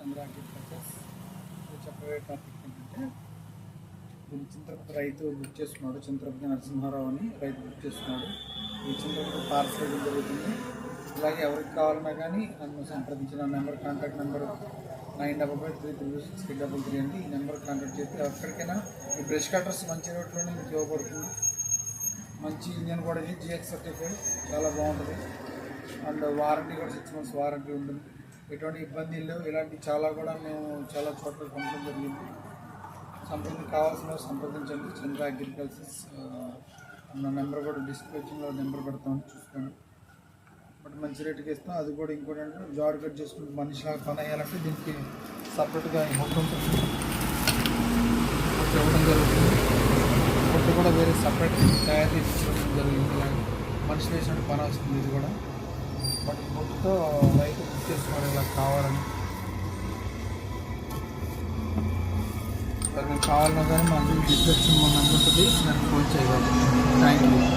చంద్ర agricultures. చెప్పబోయే topic ఏంటంటే, దీన్ని చింతపతి రైతు బుక్ చేసుకున్నాడు. చింతపతి నరసింహారావు అని రైతు బుక్ చేసుకున్నాడు. ఈ చింతపతి పార్సల్ వేయడం జరుగుతుంది. అలాగే ఎవరికి కావాలన్నా కానీ నన్ను సంప్రదించిన నెంబర్, కాంటాక్ట్ నెంబర్ 95533633 అండి. ఈ నెంబర్ కాంటాక్ట్ చేస్తే ఎక్కడికైనా ఈ బ్రష్ కట్టర్స్ మంచి రేట్లోనే మీకు ఇవ్వబడుతుంది. మంచి ఇంజన్ కూడా ఇది జిఎక్స్ సర్టిఫైడ్, చాలా బాగుంటుంది. అండ్ వారంటీ కూడా 6 months వారంటీ ఉంటుంది. ఎటువంటి ఇబ్బంది లేవు. ఇలాంటి చాలా కూడా మేము చాలా చోట్ల పంపడం జరిగింది. కావాల్సిన సంప్రదించండి. చంద్ర అగ్రికల్చర్స్. నా నెంబర్ కూడా డిస్క్రిప్షన్లో నెంబర్ పెడతామని చూసుకోండి. బట్ మంచి రేటుకి ఇస్తాం. అది కూడా ఇంకోటి అంటే, జాడ్ కట్ చేసుకుంటే మనిషిలాగా పని అయ్యాలంటే దీనికి సపరేట్గా హుక్ ఉంటుంది, ఇవ్వడం జరుగుతుంది. హుక్ కూడా వేరే సపరేట్ తయారు చేసి ఇవ్వడం జరిగింది. ఇలాగే మనిషి వేసినట్టు పని వస్తుంది ఇది కూడా. బట్ హుక్తో రైతు బుక్ చేసుకోవాలి ఇలా కావాలని. మరి మీకు కావాలన్నా కానీ మా డిస్క్రిప్షన్ మా నెంబర్ ఉంటుంది, దానికి ఫోన్ చేయగలరు. Thank you.